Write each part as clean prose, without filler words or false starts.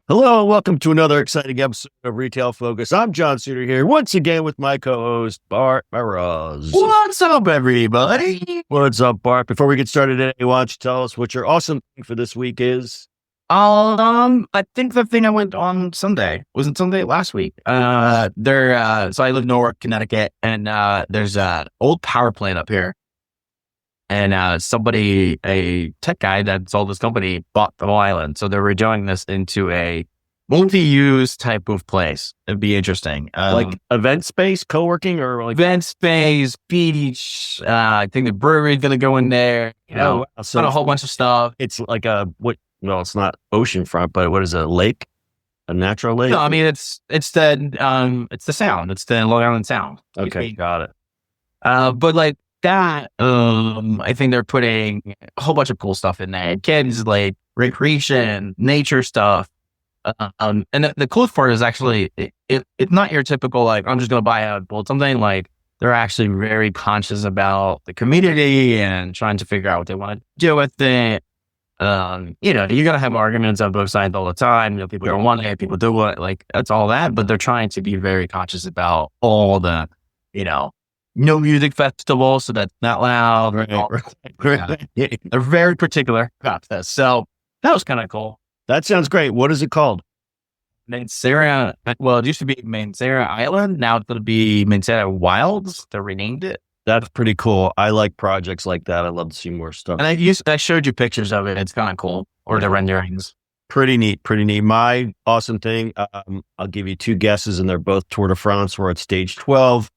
Hello and welcome to another exciting episode of Retail Focus. I'm John Suder here once again with my co-host Bart Mroz. What's up, everybody? What's up, Bart? Before we get started today, why don't you tell us what your awesome thing for this week is? I think the thing I went on Sunday wasn't Sunday last week. So I live in Newark, Connecticut, and there's an old power plant up here, and a tech guy that sold this company bought the whole island, so they're redoing this into a multi-use type of place. It'd be interesting, Like event space, co-working, or like event space, beach. I think the brewery's gonna go in there. so a whole bunch of stuff. it's like well, it's not oceanfront, but what is it, a lake? A natural lake? No, I mean it's the sound. It's the Long Island Sound. Okay, got it. But like that, I think they're putting a whole bunch of cool stuff in there. Kids, like recreation, nature stuff. And the coolest part is actually it's not your typical like I'm just gonna build something. Like they're actually very conscious about the community and trying to figure out what they want to do with it. You're gonna have arguments on both sides all the time. People don't want it, people do want it, like that's all that, but they're trying to be very conscious about all the, no music festivals, so that's not loud. Right. They're very particular about this. So that was kind of cool. That sounds great. What is it called? Sarah, well, it used to be Sarah Island. Now it's going to be Sarah Wilds. They renamed it. That's pretty cool. I like projects like that. I love to see more stuff. And I showed you pictures of it. It's kind of cool. Or the renderings. Pretty neat. My awesome thing, I'll give you two guesses, and they're both Tour de France. We're at stage 12.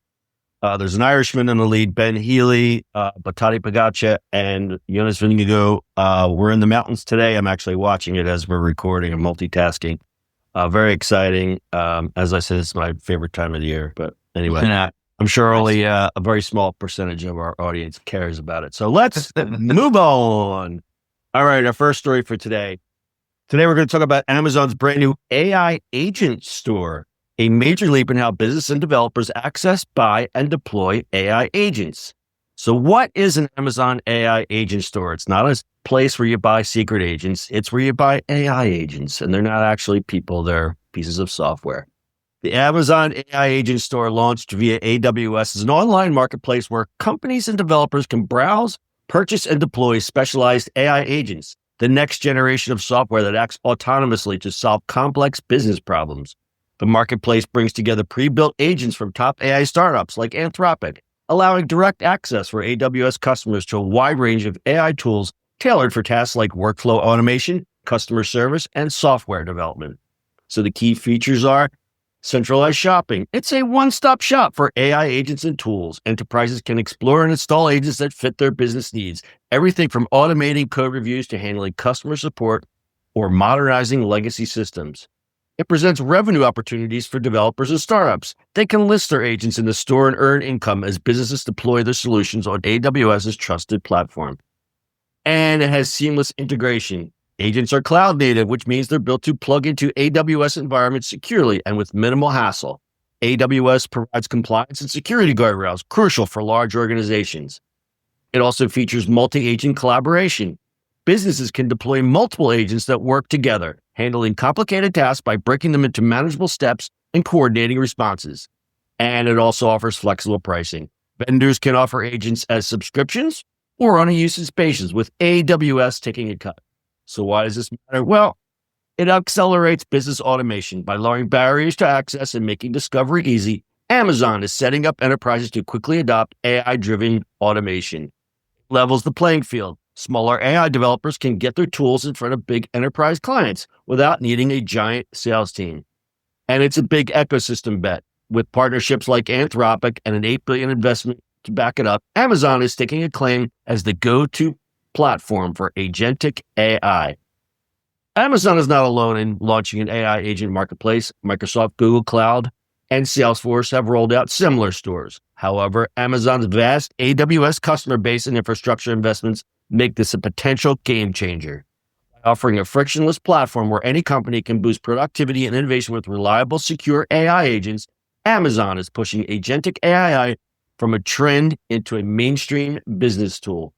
There's an Irishman in the lead, Ben Healy, Batati Pagacha, and Jonas Vingegaard. We're in the mountains today. I'm actually watching it as we're recording and multitasking. Very exciting. As I said, it's my favorite time of the year. But anyway, I'm sure only a very small percentage of our audience cares about it. So let's move on. All right, our first story for today. Today, we're going to talk about Amazon's brand new AI agent store, a major leap in how business and developers access, buy, and deploy AI agents. So what is an Amazon AI agent store? It's not a place where you buy secret agents. It's where you buy AI agents, and they're not actually people. They're pieces of software. The Amazon AI agent store launched via AWS is an online marketplace where companies and developers can browse, purchase, and deploy specialized AI agents, the next generation of software that acts autonomously to solve complex business problems. The marketplace brings together pre-built agents from top AI startups like Anthropic, allowing direct access for AWS customers to a wide range of AI tools tailored for tasks like workflow automation, customer service, and software development. So the key features are centralized shopping. It's a one-stop shop for AI agents and tools. Enterprises can explore and install agents that fit their business needs. Everything from automating code reviews to handling customer support or modernizing legacy systems. It presents revenue opportunities for developers and startups. They can list their agents in the store and earn income as businesses deploy their solutions on AWS's trusted platform. And it has seamless integration. Agents are cloud native, which means they're built to plug into AWS environments securely and with minimal hassle. AWS provides compliance and security guardrails, crucial for large organizations. It also features multi-agent collaboration. Businesses can deploy multiple agents that work together, handling complicated tasks by breaking them into manageable steps and coordinating responses. And it also offers flexible pricing. Vendors can offer agents as subscriptions or on a usage basis, with AWS taking a cut. So why does this matter? Well, it accelerates business automation by lowering barriers to access and making discovery easy. Amazon is setting up enterprises to quickly adopt AI-driven automation. It levels the playing field. Smaller AI developers can get their tools in front of big enterprise clients without needing a giant sales team. And it's a big ecosystem bet. With partnerships like Anthropic and an $8 billion investment to back it up, Amazon is taking a claim as the go-to platform for agentic AI. Amazon is not alone in launching an AI agent marketplace. Microsoft, Google Cloud, and Salesforce have rolled out similar stores. However, Amazon's vast AWS customer base and infrastructure investments make this a potential game changer. By offering a frictionless platform where any company can boost productivity and innovation with reliable, secure AI agents, Amazon is pushing agentic AI from a trend into a mainstream business tool.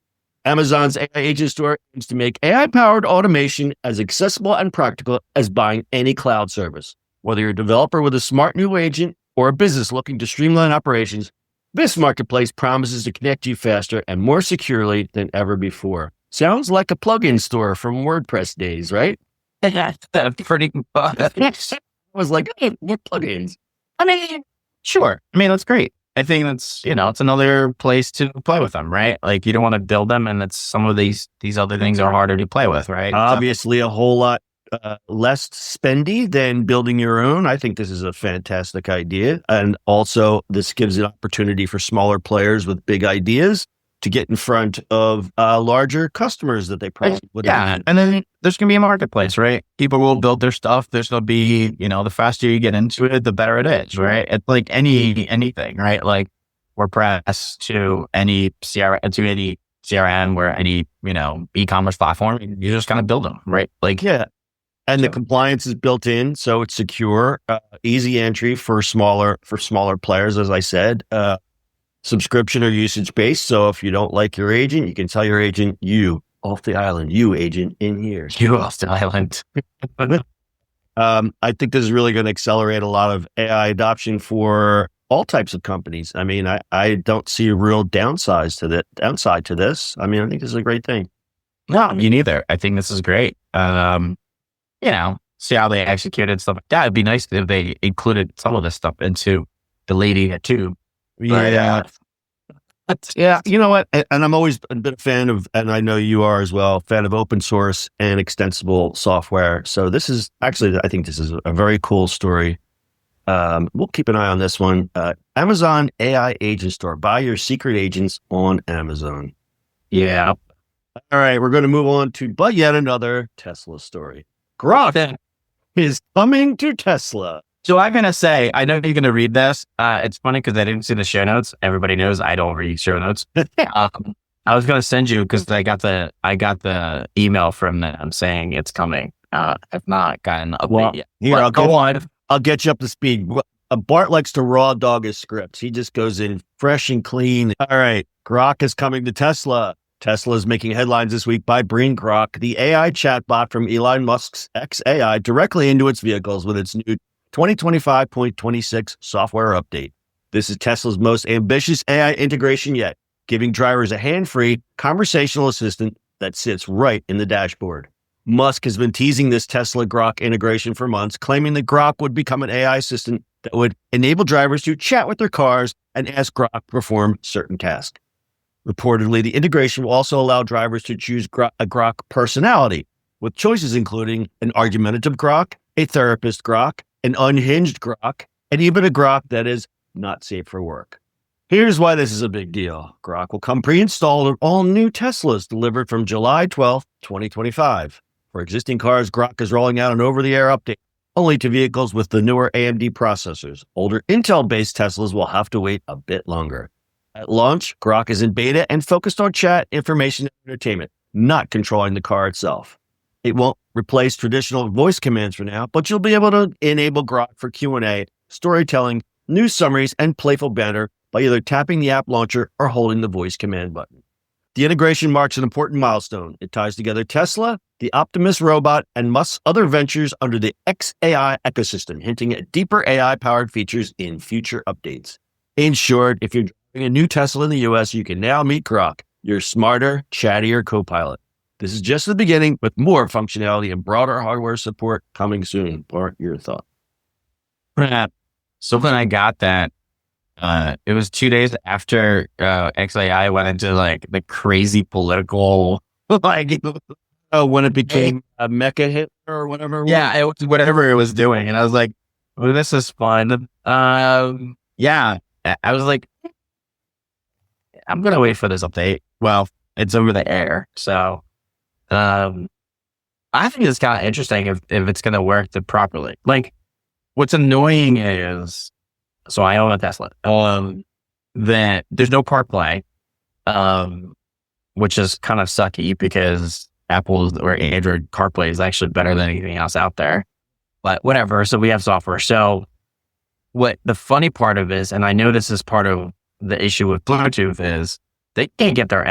Amazon's AI agent store aims to make AI-powered automation as accessible and practical as buying any cloud service. Whether you're a developer with a smart new agent or a business looking to streamline operations, this marketplace promises to connect you faster and more securely than ever before. Sounds like a plugin store from WordPress days, right? That's pretty much. I was like, hey, what plugins? I mean, sure. I mean, that's great. I think that's, it's another place to play with them, right? Like you don't want to build them, and it's some of these other things are harder to play with, right? Obviously, a whole lot less spendy than building your own. I think this is a fantastic idea. And also, this gives an opportunity for smaller players with big ideas to get in front of larger customers that they probably would. Yeah. And then there's going to be a marketplace, right? People will build their stuff. There's going to be, the faster you get into it, the better it is, right? It's like anything, right? Like WordPress to any CRM where any, e-commerce platform, you just kind of build them, right? Like, yeah. And the compliance is built in, so it's secure, easy entry for smaller players, as I said. Subscription or usage based. So if you don't like your agent, you can tell your agent, you off the island, you agent in here. You off the island. I think this is really going to accelerate a lot of AI adoption for all types of companies. I mean, I don't see a real downside to this. I mean, I think this is a great thing. No, me neither. I think this is great. See how they executed stuff. Yeah, it'd be nice if they included some of this stuff into the leading it too. Yeah. Yeah. You know what? And I'm always a bit a fan of, and I know you are as well, fan of open source and extensible software. So this is actually, I think this is a very cool story. We'll keep an eye on this one. Amazon AI agent store. Buy your secret agents on Amazon. Yeah. All right. We're going to move on to yet another Tesla story. Grok is coming to Tesla. So I'm going to say, I know you're going to read this. It's funny because I didn't see the show notes. Everybody knows I don't read show notes. I was going to send you because I got the email from them saying it's coming. I've not gotten an update yet. Here, I'll get you up to speed. Bart likes to raw dog his scripts. He just goes in fresh and clean. All right. Grok is coming to Tesla. Tesla is making headlines this week by bringing Grok, the AI chatbot from Elon Musk's xAI, directly into its vehicles with its new 2025.26 software update. This is Tesla's most ambitious AI integration yet, giving drivers a hand-free conversational assistant that sits right in the dashboard. Musk has been teasing this Tesla Grok integration for months, claiming that Grok would become an AI assistant that would enable drivers to chat with their cars and ask Grok to perform certain tasks. Reportedly, the integration will also allow drivers to choose a Grok personality, with choices including an argumentative Grok, a therapist Grok, an unhinged Grok, and even a Grok that is not safe for work. Here's why this is a big deal. Grok will come pre-installed on all new Teslas delivered from July 12th, 2025. For existing cars, Grok is rolling out an over-the-air update only to vehicles with the newer AMD processors. Older Intel-based Teslas will have to wait a bit longer. At launch, Grok is in beta and focused on chat, information, and entertainment, not controlling the car itself. It won't replace traditional voice commands for now, but you'll be able to enable Grok for Q&A, storytelling, news summaries, and playful banter by either tapping the app launcher or holding the voice command button. The integration marks an important milestone. It ties together Tesla, the Optimus robot, and Musk's other ventures under the xAI ecosystem, hinting at deeper AI-powered features in future updates. In short, if you're driving a new Tesla in the US, you can now meet Grok, your smarter, chattier co-pilot. This is just the beginning, with more functionality and broader hardware support coming soon. Bart, your thought? So when I got that, it was 2 days after xAI went into like the crazy political, like, when it became a mecha hit or whatever. Yeah, it was whatever it was doing, and I was like, "Well, this is fun." Yeah, I was like, "I'm gonna wait for this update." Well, it's over the air, so I think it's kind of interesting if it's gonna work properly. Like, what's annoying is, so I own a Tesla. That there's no CarPlay, which is kind of sucky because Apple's or Android CarPlay is actually better than anything else out there. But whatever. So we have software. So what the funny part of is, and I know this is part of the issue with Bluetooth, is they can't get their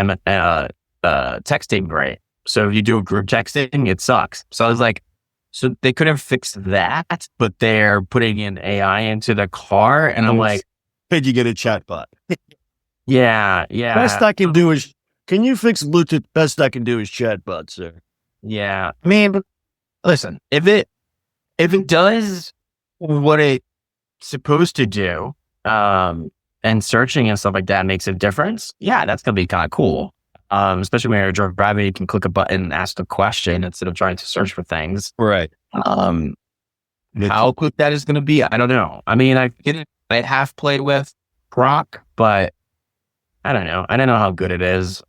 texting great. So if you do a group texting, it sucks. So I was like, so they couldn't fix that, but they're putting in AI into the car, and I'm like, could you get a chatbot? yeah. Best I can do is, can you fix Bluetooth? Best I can do is chatbot, sir. Yeah. I mean, listen, if it does what it's supposed to do, and searching and stuff like that makes a difference, yeah, that's gonna be kind of cool. Especially when you're driving, you can click a button and ask a question instead of trying to search for things. Right. How quick that is gonna be, I don't know. I mean, I have played with Grok, but I don't know. I don't know how good it is.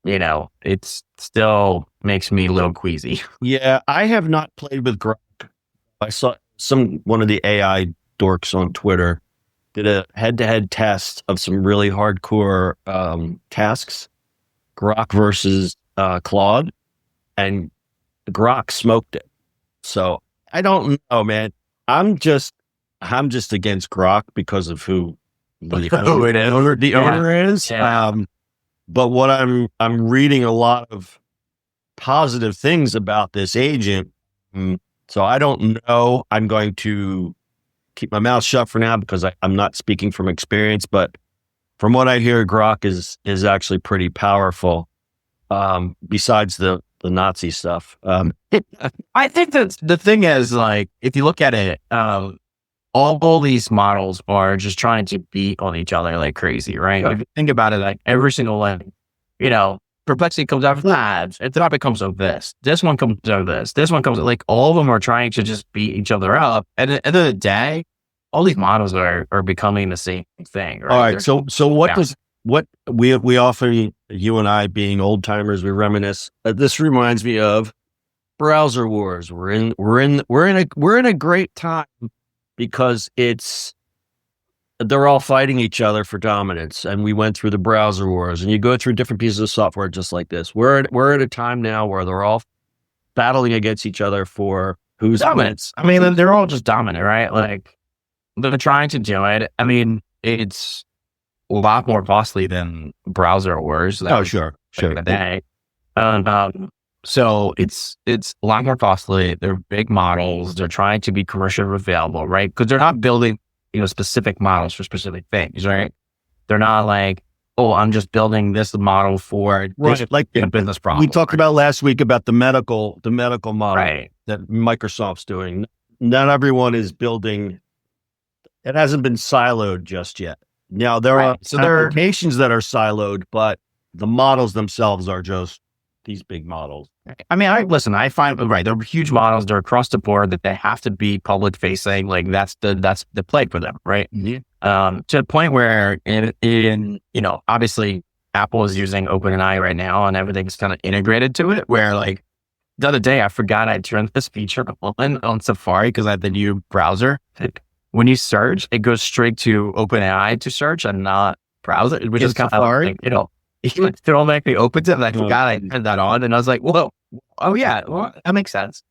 It still makes me a little queasy. Yeah, I have not played with Grok. I saw one of the AI dorks on Twitter did a head-to-head test of some really hardcore tasks, Grok versus Claude, and Grok smoked it. So I don't know, man. I'm just against Grok because of who the owner is. Yeah. But what I'm reading a lot of positive things about this agent. So I don't know. I'm going to keep my mouth shut for now because I'm not speaking from experience. But from what I hear, Grok is actually pretty powerful. Besides the Nazi stuff. I think that the thing is, like, if you look at it, all these models are just trying to beat on each other like crazy, right? Yeah. If you think about it, like every single one, Perplexity comes out of Labs, Tonic comes out of this one comes out of this one comes out, like all of them are trying to just beat each other up. And at the end of the day, all these models are becoming the same thing, right? All right. So what we often, you and I being old timers, we reminisce. This reminds me of browser wars. We're in a great time because they're all fighting each other for dominance, and we went through the browser wars. And you go through different pieces of software just like this. We're at a time now where they're all battling against each other for who's dominance. I mean, they're all just dominant, right? Like they're trying to do it. I mean, it's a lot more costly than browser wars. Sure. Back in the day. So it's a lot more costly. They're big models. They're trying to be commercially available, right? Because they're not building, specific models for specific things, right? They're not like, oh, I'm just building this model for this business problem. We talked about last week about the medical model, right, that Microsoft's doing. Not everyone is building. It hasn't been siloed just yet. Now there are applications that are siloed, but the models themselves are just these big models. I mean, I find, right, they're huge models. They're across the board that they have to be public facing. Like that's the play for them, right? Mm-hmm. To the point where obviously Apple is using OpenAI right now and everything's kind of integrated to it, where like the other day I forgot I turned this feature on Safari because I have the new browser. When you search, it goes straight to OpenAI to search and not browser, which is kind of like, it automatically opens it, and I forgot I turned that on, and I was like, "Whoa, oh yeah, well, that makes sense."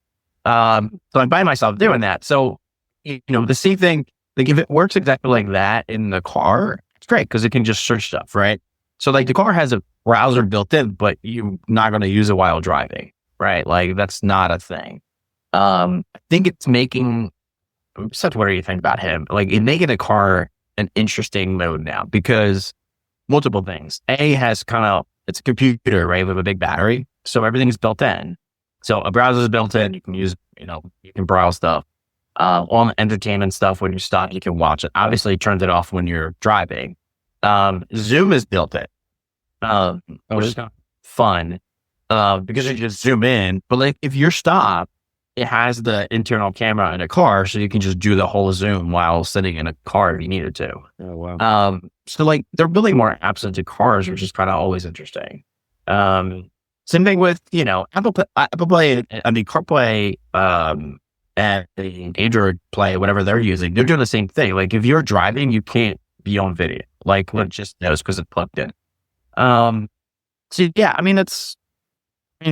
So I find myself doing that. So, the same thing. Like if it works exactly like that in the car, it's great because it can just search stuff, right? So like the car has a browser built in, but you're not going to use it while driving, right? Like that's not a thing. I think it's making. Such, what do you think about him? Like it making a car an interesting mode now because. Multiple things. It's a computer, right, with a big battery. So everything's built in. So a browser is built in. You can use, you can browse stuff. All the entertainment stuff, when you stop, you can watch it. Obviously, it turns it off when you're driving. Zoom is built in, which is kind of fun because you just zoom in. But like if you're stopped, it has the internal camera in a car, so you can just do the whole zoom while sitting in a car if you needed to. Oh, wow. So like they're building more apps into cars, which is kind of always interesting. Same thing with, Apple Play, CarPlay, and the Android Play, whatever they're using, they're doing the same thing. Like if you're driving, you can't be on video, like it just knows because it's plugged in. So yeah,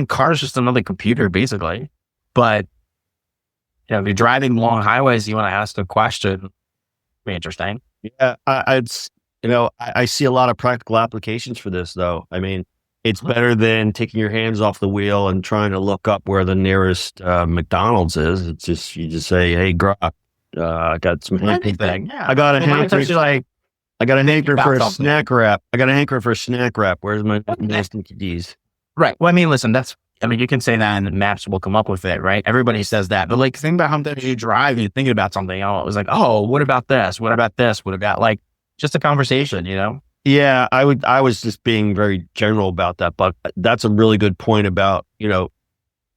car's just another computer basically, but if you're driving long highways, you want to ask a question, be interesting. Yeah, I see a lot of practical applications for this, though. I mean, it's better than taking your hands off the wheel and trying to look up where the nearest McDonald's is. It's just, you just say, hey, Grok, I got some Anything. Yeah. I got a Well, mine's hankering. actually like, I got a hankering for a something. snack wrap. I got a hankering for a snack wrap. Where's my nasty keys? right. Well, I mean, listen, you can say that and maps will come up with it, right? Everybody says that. But like, think about how much you drive and you're thinking about something. Oh, it was like, oh, what about this? What about this? What about like just a conversation, you know? Yeah, I was just being very general about that, but that's a really good point about,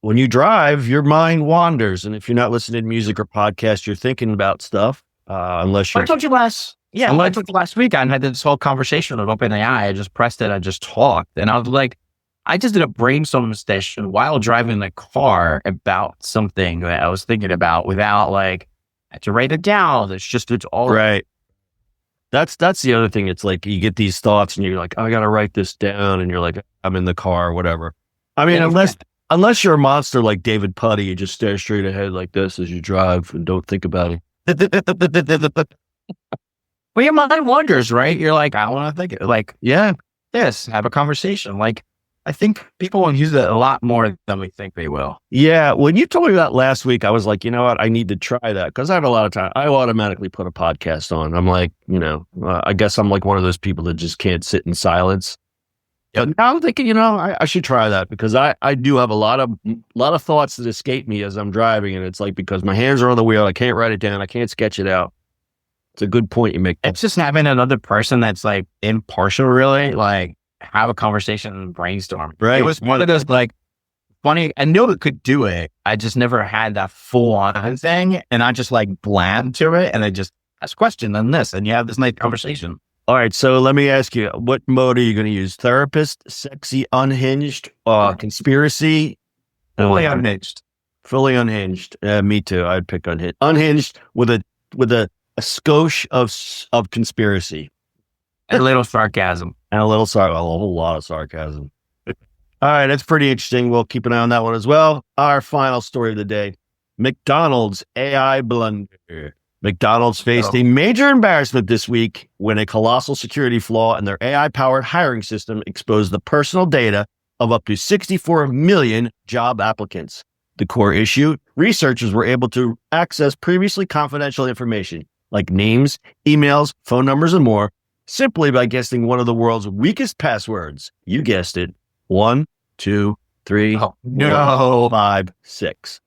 when you drive, your mind wanders. And if you're not listening to music or podcast, you're thinking about stuff, unless you're. I told you last week, I had this whole conversation of OpenAI. I just pressed it. I just talked. And I was like, I just did a brainstorming session while driving the car about something that I was thinking about without like, I had to write it down. It's all right. That's the other thing. It's like you get these thoughts and you're like, oh, I got to write this down. And you're like, I'm in the car or whatever. I mean, unless you're a monster like David Putty, you just stare straight ahead like this as you drive and don't think about it. Well, your mind wanders, right? You're like, I want to think it. Like, yeah, have a conversation. Like, I think people will use it a lot more than we think they will. Yeah. When you told me that last week, I was like, you know what? I need to try that because I have a lot of time. I automatically put a podcast on. I'm like, I guess I'm like one of those people that just can't sit in silence. Now I'm thinking, I should try that because I do have a lot of thoughts that escape me as I'm driving. And it's like, because my hands are on the wheel, I can't write it down. I can't sketch it out. It's a good point you make. It's just having another person that's like impartial, really, like have a conversation and brainstorm. Right. It was one of those like funny. I knew it could do it. I just never had that full on thing. And I just like blab to it and I just ask questions on this and you have this nice conversation. All right. So let me ask you, what mode are you going to use? Therapist, sexy, unhinged, conspiracy? Fully unhinged. Fully unhinged. Me too. I'd pick unhinged. Unhinged with a skosh of conspiracy. And a little sarcasm. And a whole lot of sarcasm. All right, that's pretty interesting. We'll keep an eye on that one as well. Our final story of the day, McDonald's AI blunder. McDonald's faced a major embarrassment this week when a colossal security flaw in their AI-powered hiring system exposed the personal data of up to 64 million job applicants. The core issue, researchers were able to access previously confidential information like names, emails, phone numbers, and more, simply by guessing one of the world's weakest passwords. You guessed it. 1, 2, 3, 4, 5, 6.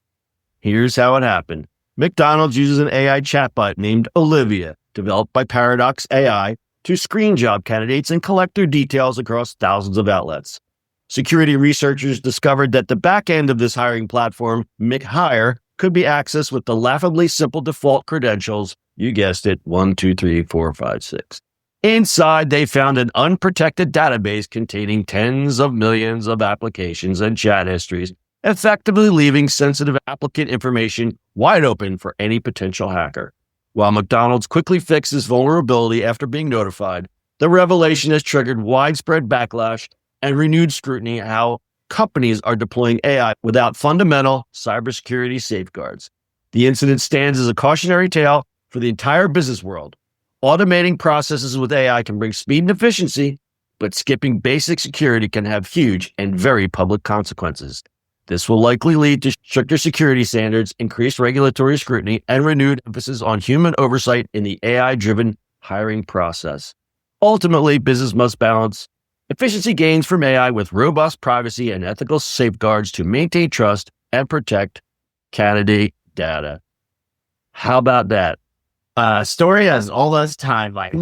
Here's how it happened. McDonald's uses an AI chatbot named Olivia, developed by Paradox AI, to screen job candidates and collect their details across thousands of outlets. Security researchers discovered that the back end of this hiring platform, McHire, could be accessed with the laughably simple default credentials. You guessed it, 1, 2, 3, 4, 5, 6. Inside, they found an unprotected database containing tens of millions of applications and chat histories, effectively leaving sensitive applicant information wide open for any potential hacker. While McDonald's quickly fixed this vulnerability after being notified, the revelation has triggered widespread backlash and renewed scrutiny of how companies are deploying AI without fundamental cybersecurity safeguards. The incident stands as a cautionary tale for the entire business world. Automating processes with AI can bring speed and efficiency, but skipping basic security can have huge and very public consequences. This will likely lead to stricter security standards, increased regulatory scrutiny, and renewed emphasis on human oversight in the AI-driven hiring process. Ultimately, business must balance efficiency gains from AI with robust privacy and ethical safeguards to maintain trust and protect candidate data. How about that? Story has all this time. Like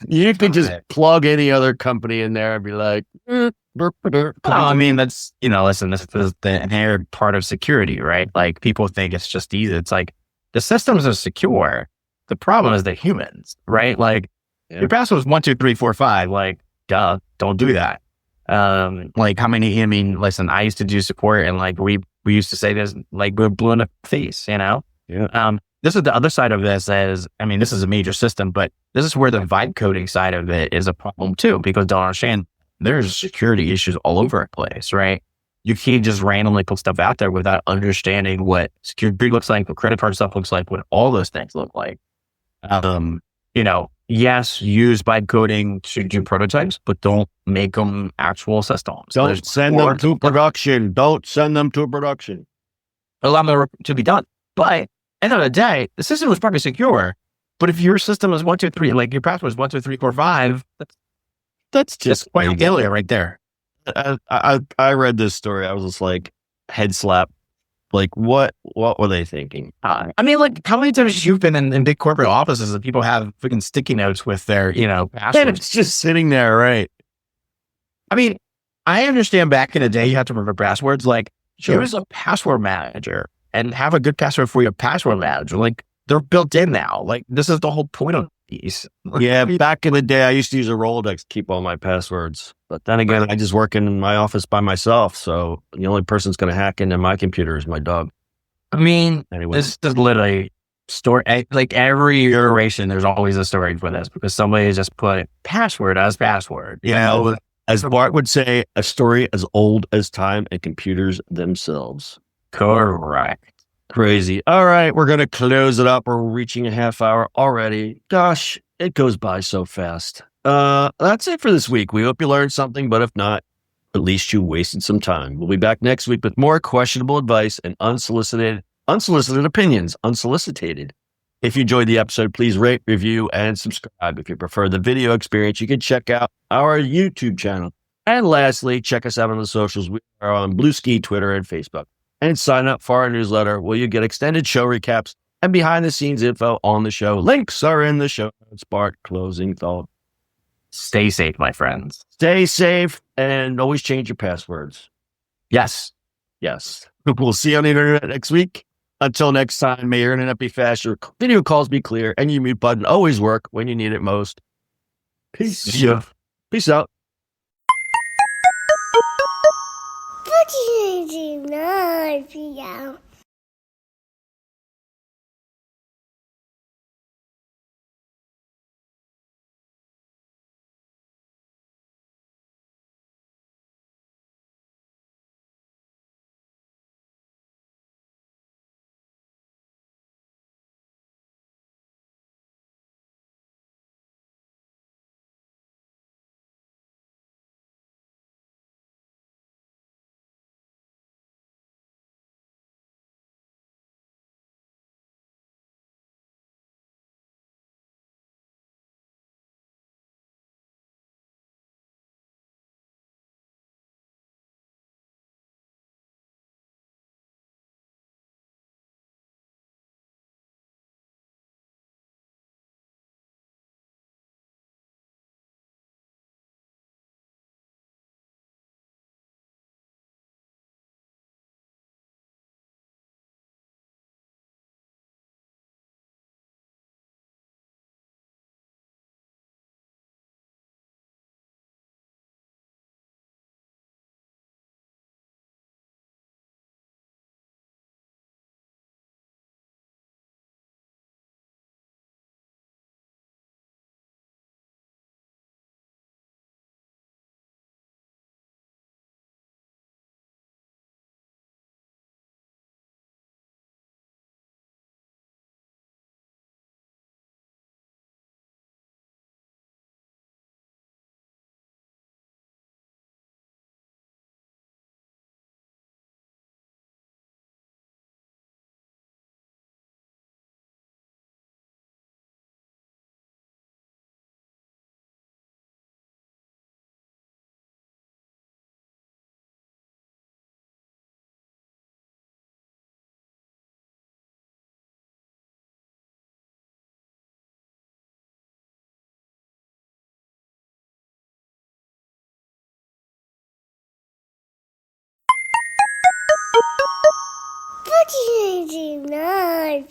you could just plug any other company in there and be like, I mean, that's, listen, this is the inherent part of security, right? Like people think it's just easy. It's like the systems are secure. The problem is the humans, right? Like your password is 1, 2, 3, 4, 5. Like, duh, don't do that. Like listen, I used to do support and like we used to say this, like we're blue in the face, Yeah. This is the other side of this this is a major system, but this is where the vibe coding side of it is a problem too, because don't understand, there's security issues all over the place, right? You can't just randomly put stuff out there without understanding what security looks like, what credit card stuff looks like, what all those things look like. yes, use byte coding to do prototypes, but don't make them actual systems. Don't send them to production. Don't send them to production. A lot more to be done. But at the end of the day, the system is probably secure. But if your system is 1, 2, 3, like your password is 1, 2, 3, 4, 5, That's just quite failure right there. I read this story. I was just like, head slap. Like, what were they thinking? I mean, like, how many times you've been in big corporate offices and people have freaking sticky notes with their, And passwords? it's just sitting there, right? I mean, I understand back in the day you had to remember passwords. Like, Sure. use a password manager and have a good password for your password manager. Like, they're built in now. Like, this is the whole point of these. Yeah, back in the day, I used to use a Rolodex to keep all my passwords. But then again, I just work in my office by myself. So the only person that's going to hack into my computer is my dog. I mean, Anyway. this is literally story. Like every iteration, there's always a story for this because somebody just put password as password. Yeah, as Bart would say, a story as old as time and computers themselves. Correct. Crazy. All right, we're going to close it up. We're reaching a half hour already. Gosh, it goes by so fast. That's it for this week. We hope you learned something, but if not, at least you wasted some time. We'll be back next week with more questionable advice and unsolicited opinions. Unsolicited. If you enjoyed the episode, please rate, review, and subscribe. If you prefer the video experience, you can check out our YouTube channel. And lastly, check us out on the socials. We are on Bluesky, Twitter, and Facebook. And sign up for our newsletter where you get extended show recaps and behind-the-scenes info on the show. Links are in the show notes. Bart, closing thought. Stay safe, my friends. Stay safe and always change your passwords. Yes. Yes. We'll see you on the internet next week. Until next time, may your internet be fast, your video calls be clear, and your mute button always work when you need it most. Peace. See ya. Peace out. What do you know? What do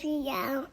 you know?